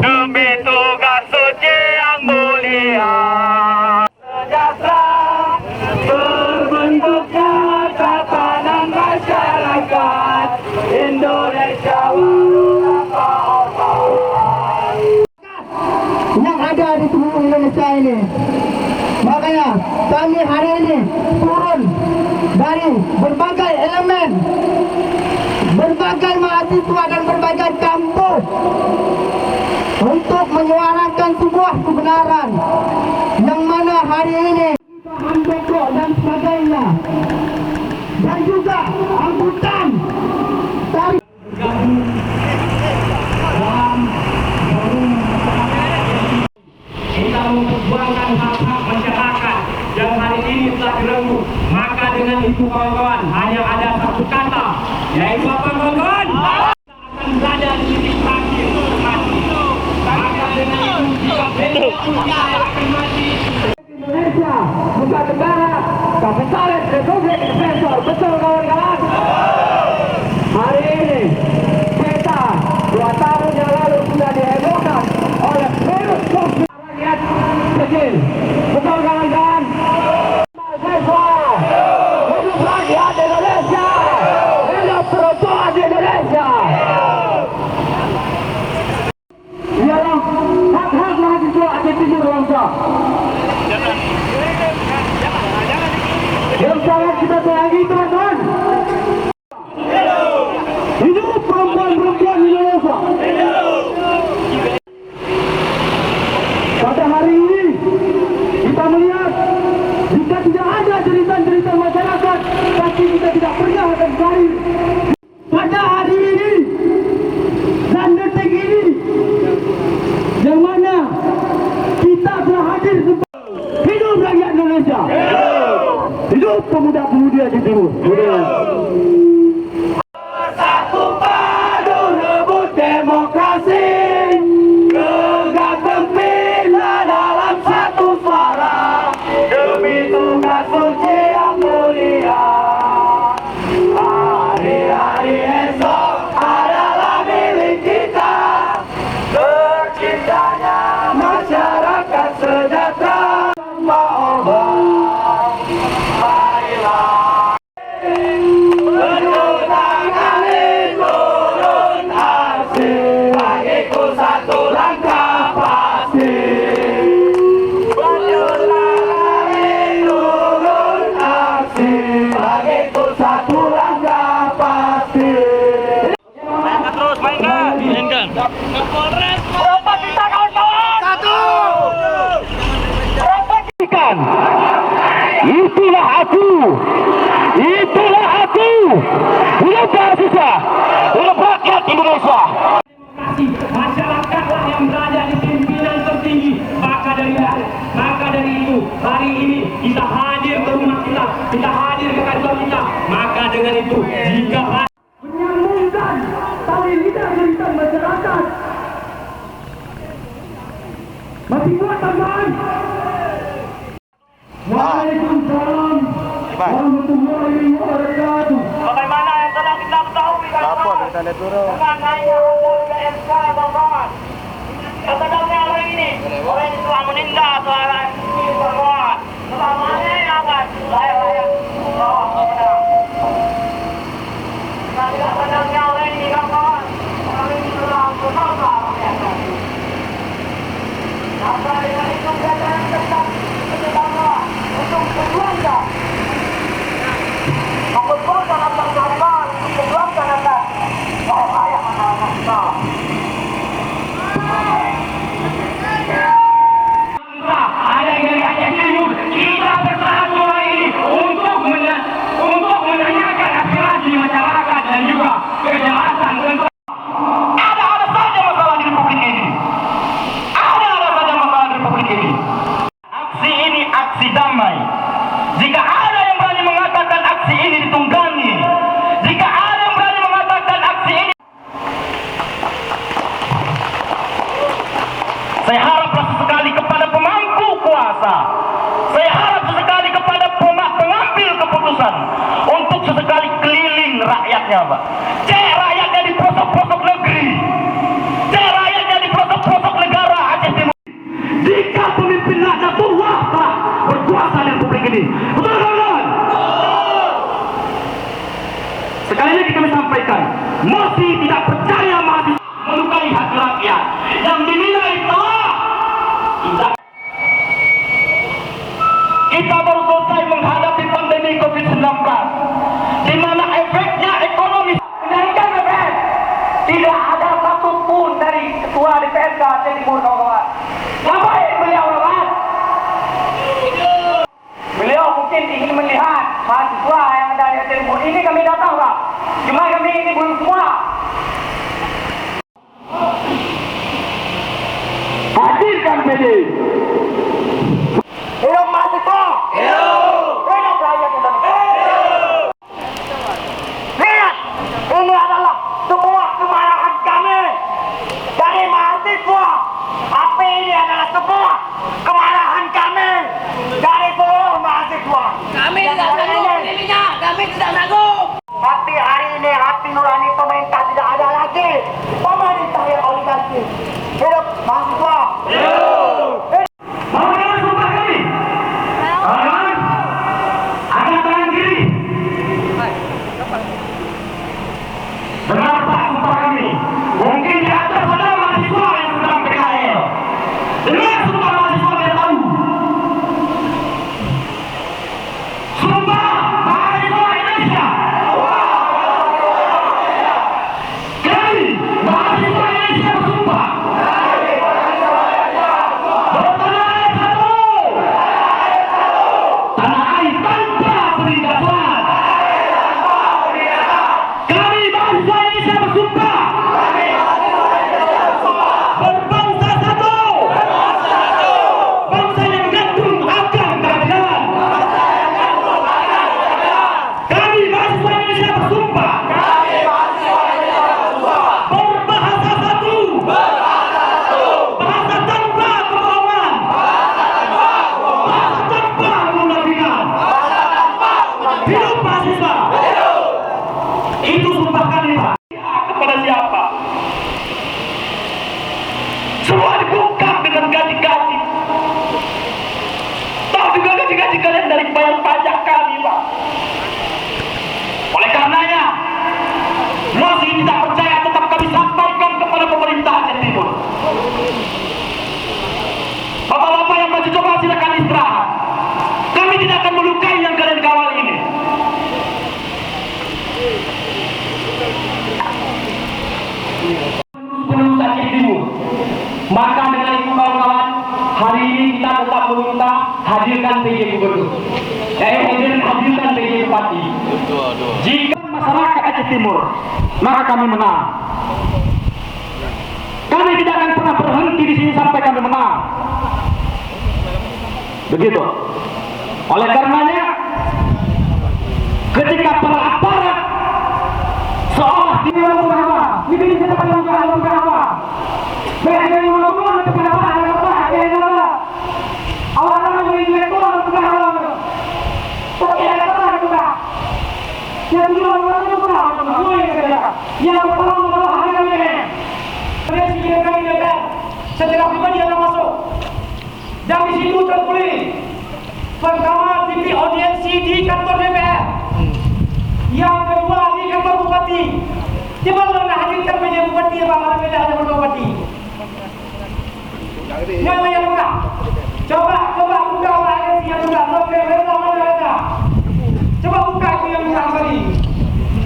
demi tugas suci yang mulia. Sejahtera terbentuknya tatanan masyarakat Indonesia yang ada di tubuh Indonesia ini. Makanya kami hari ini turun dari berbagai elemen, berbagai mahasiswa dan berbagai kampus untuk menyuarakan sebuah kebenaran yang mana hari ini bahan pokok dan sebagainya, dan juga angkutan dari kita memperjuangkan hak-hak masyarakat yang hari ini telah direnggut. Maka dengan itu kawan-kawan hanya ada satu kata, yaitu apa kawan-kawan? Kita akan berada di titik akhir mati. Maka dengan itu jika kita akan mati. Indonesia bukan negara kapitalis Republik Indonesia. Betul kawan-kawan? Hari ini kita 2 tahun yang lalu sudah dihebohkan oleh virus COVID. Rakyat kecil. Betul kawan-kawan? Hidup rakyat Indonesia. Hidup perubahan Indonesia. Ialah hak-hak mahasiswa aktivis bangsa yang sangat kita sayangi, teman-teman. Hidup perempuan-perempuan Indonesia. Pada hari ini kita melihat jika tidak ada cerita-cerita masyarakat, pasti kita tidak pernah akan cari. Pada hari ini dan detik ini, yang mana kita telah hadir. Hidup rakyat Indonesia. Hidup pemuda-pemudi Aceh Timur. Bersatu padu rebut demokrasi, gegap gempita dalam satu suara, demi tugas suci yang mulia. Hari-hari esok adalah milik kita, terciptanya masyarakat sejahtera. Itulah aku, itulah aku, hidup mahasiswa, hidup rakyat Indonesia. Masyarakatlah yang berada di pimpinan tertinggi. Maka dari itu hari ini kita hadir ke rumah kita hadir ke kantor kita. Maka dengan itu jika menyambungkan tali lidah geritan masyarakat. Masih kuat teman? Waalaikumsalam warahmatullahi wabarakatuh. bagaimana yang telah kita ketahui Lapor kita lihat dulu. makanya ada PMK kawan-kawan. Sebenarnya hari ini orang yang telah menindak suara ini kawan. Selamanya yang akan layak kita tidak senangnya orang ini kawan. Orang ini telah bersama rakyat. Maka dengan itu kita yang tetap bersama untuk berjuangkan. Memperjuangkan atas keadilan, memperjuangkan atas rakyat anak-anak kita. Ada yang dari Aceh Timur, kita bersatu hari ini untuk menanyakan aspirasi masyarakat dan juga kejelasan tentang ada saja masalah di Republik ini. Ada saja masalah di Republik ini. Aksi ini aksi damai. Jika ada yang berani mengatakan aksi ini ditunggangi, jika ada yang berani mengatakan aksi ini, saya harap sesekali kepada pemangku kuasa, saya harap sesekali kepada pengambil keputusan untuk sesekali keliling rakyatnya, Pak. Cek rakyatnya di pelosok-pelosok negeri, cek rakyatnya di pelosok-pelosok PSK Aceh Timur kawan-kawan. Ngapain beliau kawan? Beliau mungkin ingin melihat mahasiswa yang ada di Aceh Timur. Ini kami datang Pak. Cuma kami ini belum semua. Hadirkan PD. Hidup mahasiswa. Hidup. Hidup rakyat Indonesia. Hidup. Lihat, ini adalah sebuah kemarahan kami dari mahasiswa. Tapi ini adalah sebuah kemarahan kami dari seluruh mahasiswa. Kami tidak sanggup dirinya, kami tidak sanggup. Tapi hari ini hati nurani pemerintah tidak ada lagi. Pemerintah yang oligarki. Hidup mahasiswa. Hidup. Mau dengar sumpah kami? Kawan, angkat tangan kiri. Dengar Pak sumpah kami. Mungkin di atas ada mahasiswa yang sedang PKL. Dengar sumpah mahasiswa biar tahu. Sumpah mahasiswa Indonesia. Kami mahasiswa Indonesia bersumpah. Bertanah air satu. Tanah air tanpa penindasan. Kami mahasiswa Indonesia bersumpah. Berbangsa satu. Bangsa yang gantung akan keadilan. Kami mahasiswa Indonesia bersumpah. Berbahasa satu. Bahasa tanpa kebohongan. Bahasa tanpa kemunafikan. Hidup mahasiswa. Itu sumpah kami Pak. Kepada siapa? Semua dibungkam dengan gaji-gaji. Tahu juga gaji-gaji kalian dari bayar pajak kami Pak. Oleh karenanya, masih tidak percaya tetap kami sampaikan kepada pemerintah Aceh Timur. Bapak-bapak yang masih coba silakan istirahat. Kami tidak akan melukai yang kalian kawal ini. Penerus Aceh Timur. Maka dengan itu kawan-kawan, hari ini kita tetap meminta hadirkan PJ Gubernur. Hadirkan PJ Bupati. Jika masyarakat Aceh Timur, maka kami menang. Kami tidak akan pernah berhenti di sini sampai kami menang. Begitu. Oleh karenanya, ketika para aparat seolah ini kita pada apa? Mereka yang melakukan apa? Awalnya itu setelah pribadi yang masuk dan di situ tertulis pertama titik audiensi di kantor DPR, yang kedua di kantor bupati. Coba mana hadirkan meja bupati apa beda dengan bupati? Yang yang buka. Coba buka audiensi yang sudah mana. Coba buka itu yang buka tadi.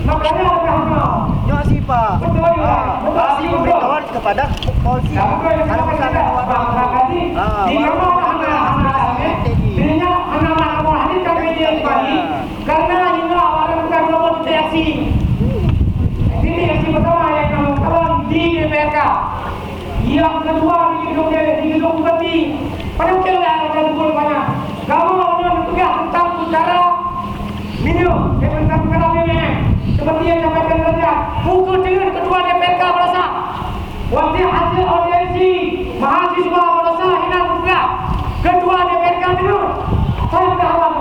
Makanya apa? Ya sih Pak. Betul ya. Kasih pemberitahuan kepada polisi. Kalau misalnya di karena ini awalnya bukan nomor reaksi. Ini reaksi pertama yang kawan di DPRK. Yang kedua di gedung bupati. Pada mungkin ada kumpul banyak. Kamu mau tugas tentang cara minum, tentang cara BBM. Seperti yang sampaikan saja. Pukul dengan ketua DPRK merasa waktu hasil audiensi mahasiswa merasa hina juga. Ketua DPRK dulu. Saya sudah awal.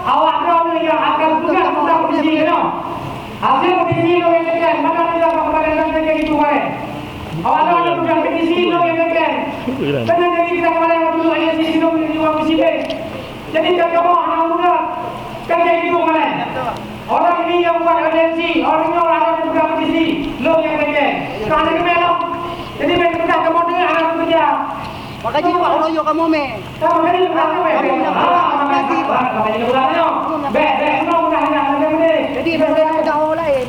Awak yang akan tugas tentang petisi hasil petisi lo yang keken mana tidak kepada keken itu kemarin. Awak tugas petisi lo yang keken. Karena jadi kita kemarin waktu itu ayah sisi lo yang diuang petisi. Jadi kan kamu anak muda kan kayak gitu kemarin. Orang ini yang buat audiensi, orang ini orang ada tugas petisi lo yang keken. Karena kemelok Makanya Pak Royo kamu me. Kamu ini bukan Jadi berbeda jauh lain.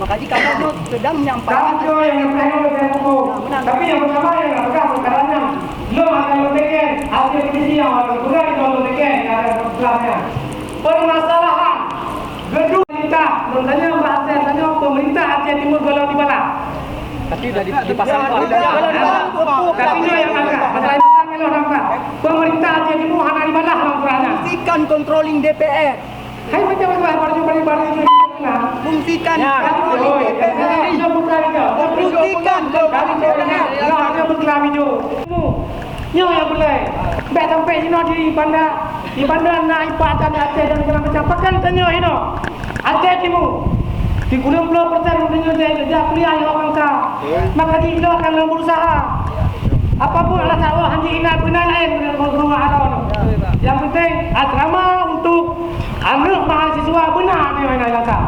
Makanya kamu sedang menyampaikan. Tapi yang pertama yang apakah perkaranya belum akan lebihkan hasil komisi yang akan kurang itu lebihkan ada persoalannya. Permasalahan gedung pemerintah, tanya Mbak Aceh, tanya pemerintah Aceh Timur Galau di mana? Tapi sudah dipasang Pak. Tapi dia yang agak masalah itu kan melo nampak. Pemerintah Aceh Timur hana di mana laporannya? Fungsikan controlling DPR. Hai macam apa baru itu Fungsikan controlling DPR. Itu bukan itu. Fungsikan controlling DPR. Lah ada berkelami tu. Nyo yang boleh. Baik sampai sini di bandar nak ipatan Aceh dan segala macam. Pakan tanya ini. Aceh Timur. Di 60% dengan dia kuliah yang orang kah. Maka dia akan berusaha. Apapun alasan Allah hanya ina benar lain dengan rumah Allah. Yang penting asrama untuk anak mahasiswa benar ni mana yang kah.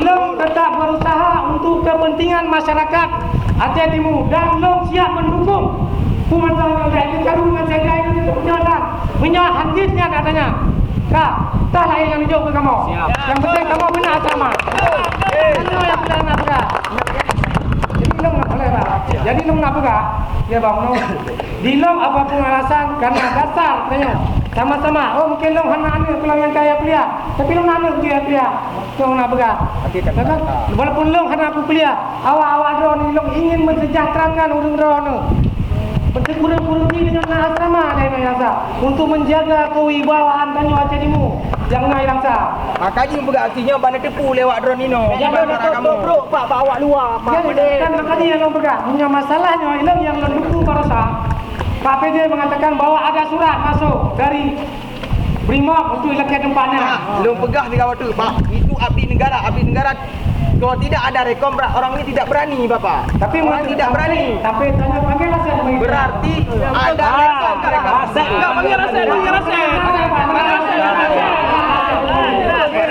Long tetap berusaha untuk kepentingan masyarakat Aceh Timur dan Long siap mendukung pemerintahan yang dengan saya ini untuk menyalah hadisnya katanya. Kak, tak lain yang jauh ke kamu. Yang penting kamu benar sama. Ini yang benar nak berat. Jadi Long nak boleh tak? Jadi Long nak berat. Ya bang, Long. Di Long apapun alasan karena dasar katanya. Sama-sama. Oh mungkin Long hana anak kalau yang kaya kuliah. Tapi Long anak dia kuliah. Long nak berat. Walaupun Long hana aku kuliah, awak-awak drone ni Long ingin mensejahterakan orang drone. Berkurang-kurang dengan asrama lain rasa untuk menjaga kewibawaan Tanjung Aceh Timur. Jangan hilang sah. Makanya berartinya bana tepu lewat drone ni no. Jangan bro, Pak bawa luar. Pak Kan makanya yang Long pegang. Punya masalahnya hilang yang mendukung Barasa. Pak PD mengatakan bahwa ada surat masuk dari Brimob untuk ilekat tempatnya. Belum pegah di kawat tu, Pak. Itu abdi negara. Kalau tidak ada rekom, orang ini tidak berani, Bapak. Tapi orang tidak berani. Tapi tanya panggil Rasen. Berarti ada rekom. Panggil Rasen.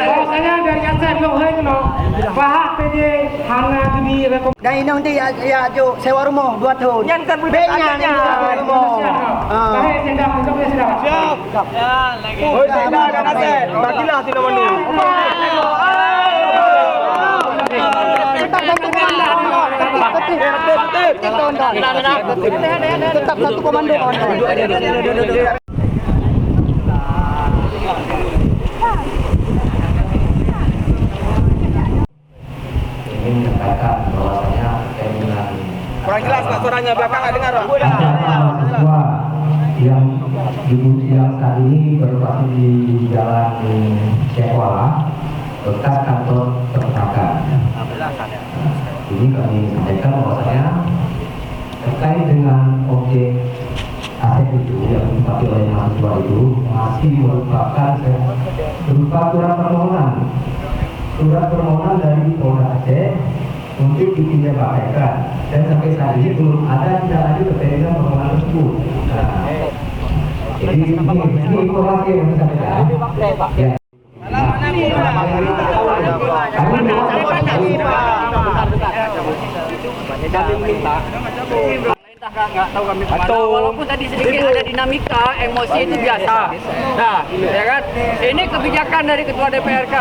Bahasanya dari Aceh Long Hai no. Pahak PD hana gini rekom. Dan ini nanti ya jo sewa rumah 2 tahun. Yang kan boleh Benya rumah. Baik, sedap, sedap. Siap. Ya, lagi. Oh, tidak ada Rasen. Bagilah si nama ni. Tetap satu komando. Ingin menyampaikan bahwasanya keinginan Kurang jelas Pak suaranya belakang nggak dengar Pak. mahasiswa yang saat ini beroperasi di Jalan Sekolah dekat kantor peternakan. Ini kami sampaikan bahwasanya terkait dengan objek aset itu yang ditempati oleh mahasiswa itu masih merupakan berupa surat permohonan dari Polda Aceh untuk ditindaklanjuti dan sampai saat ini belum ada tindak lanjut terkait dengan permohonan tersebut. Jadi ini informasi yang saya sampaikan. Ya. Enggak tahu kami kemana. Walaupun tadi sedikit ada dinamika, emosi itu biasa. Nah, ya kan? Ini kebijakan dari Ketua DPRK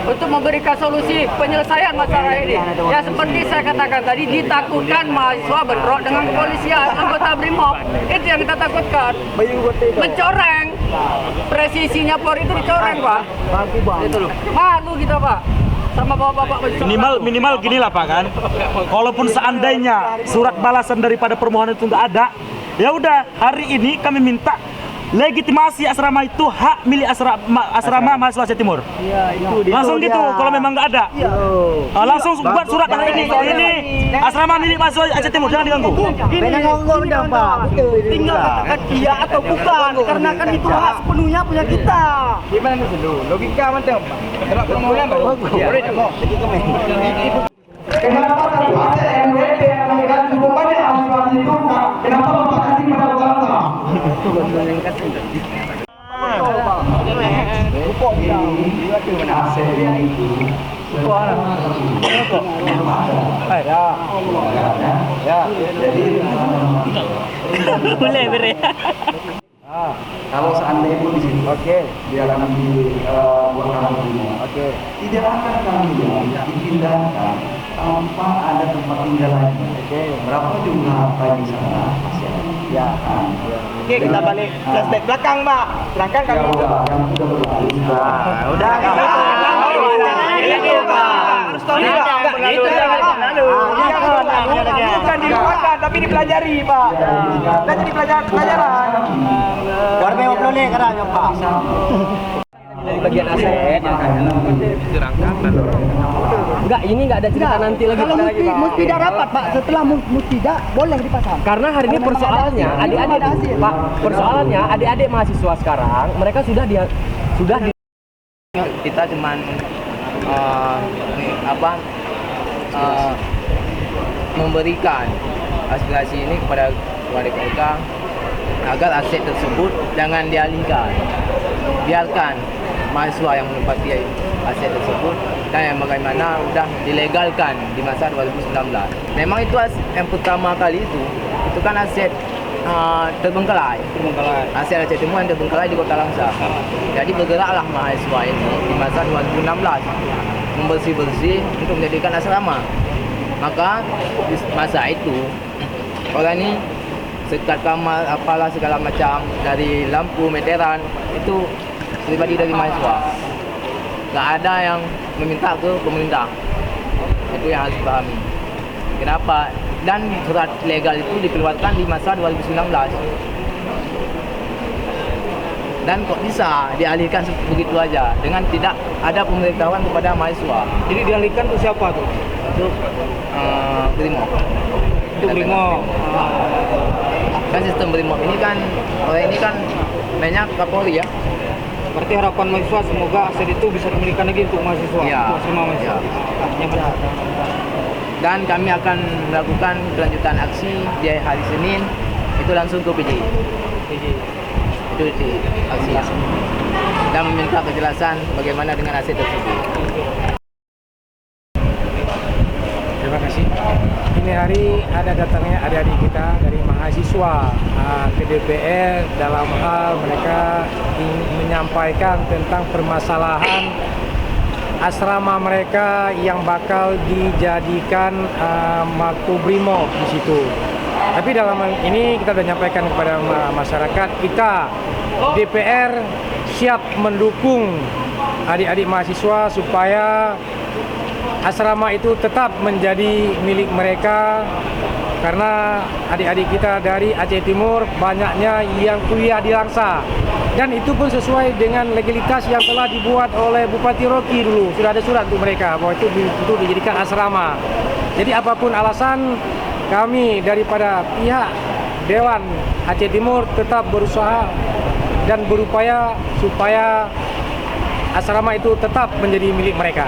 untuk memberikan solusi penyelesaian masalah ini. Ya seperti saya katakan tadi, ditakutkan mahasiswa bentrok dengan kepolisian, anggota Brimob. Itu yang kita takutkan. Mencoreng. Presisinya Polri itu dicoreng, Pak. Itu loh. Malu kita, Pak. Sama bapak-bapak minimal gini lah Pak kan, walaupun seandainya surat balasan daripada permohonan itu nggak ada, ya udah hari ini kami minta legitimasi asrama itu hak milik asrama mahasiswa Aceh Timur. Ya, Langsung gitu, kalau memang nggak ada, langsung buat surat hari ini asrama milik mahasiswa Aceh Timur, jangan diganggu. Tinggal katakan iya atau bukan, karena kan itu hak sepenuhnya punya kita. Gimana nih dulu? Logika macam. Kalau permohonan bagus. Boleh tak mau? Kenapa satu Aceh NWP yang mengira cukup banyak asuransi itu? Kenapa Bapak kasih pada ulama? Pok dia. Dia tu mana? Boleh beri. Kalau seandainya pun di sini, Okey. dia akan dibuat kampung. Okey. Tidak akan kami dipindahkan tanpa ada tempat tinggal lagi. Berapa jumlah apa di sana? Masih ada. Ya. Okey, kita balik flashback belakang, Pak. Belakang Ya kami. udah, yang sudah berlalu. Udah. Bukan dilupakan tapi dipelajari, Pak. Dan jadi pelajaran. Warna yang boleh kerana Pak. Dari bagian aset enggak, ini enggak ada cerita nanti lagi. Kalau mustida rapat Pak, setelah mustida boleh dipasang. Karena hari ini persoalannya adik-adik Pak, persoalannya adik-adik mahasiswa sekarang mereka sudah di Kita cuman memberikan aspirasi ini kepada mereka agar aset tersebut jangan dialihkan. Biarkan mahasiswa yang menempati aset tersebut dan yang bagaimana sudah dilegalkan di masa 2019. Memang itu yang pertama kali itu kan aset terbengkalai. Aset Aceh Timur yang terbengkalai di Kota Langsa. Jadi bergeraklah mahasiswa ini di masa 2016 membersih-bersih untuk menjadikan asrama. Maka di masa itu orang ini sekat kamar apalah segala macam dari lampu meteran itu pribadi dari mahasiswa. Tak ada yang meminta ke pemerintah. Itu yang harus dipahami. Kenapa? Dan surat legal itu dikeluarkan di masa 2019. Dan kok bisa dialihkan begitu aja dengan tidak ada pemberitahuan kepada mahasiswa. Jadi dialihkan untuk siapa tuh? Untuk Brimob. Untuk Brimob. Kan sistem Brimob ini kan orang ini kan banyak Kapolri ya. Berarti harapan mahasiswa semoga aset itu bisa dimiliki lagi untuk mahasiswa. Ya. Untuk semua mahasiswa. Ya. Dan kami akan melakukan kelanjutan aksi di hari Senin itu langsung ke PJ. Itu di aksi dan meminta kejelasan bagaimana dengan aset tersebut. Terima kasih. Ini hari ada datangnya adik-adik kita dari mahasiswa ke DPR dalam hal mereka ingin menyampaikan tentang permasalahan asrama mereka yang bakal dijadikan Makobrimob di situ. Tapi dalam hal ini kita sudah menyampaikan kepada masyarakat, kita DPR siap mendukung adik-adik mahasiswa supaya asrama itu tetap menjadi milik mereka, karena adik-adik kita dari Aceh Timur banyaknya yang kuliah di Langsa, dan itu pun sesuai dengan legalitas yang telah dibuat oleh Bupati Rocky dulu. Sudah ada surat untuk mereka bahwa itu dijadikan asrama. Jadi apapun alasan, kami daripada pihak Dewan Aceh Timur tetap berusaha dan berupaya supaya asrama itu tetap menjadi milik mereka.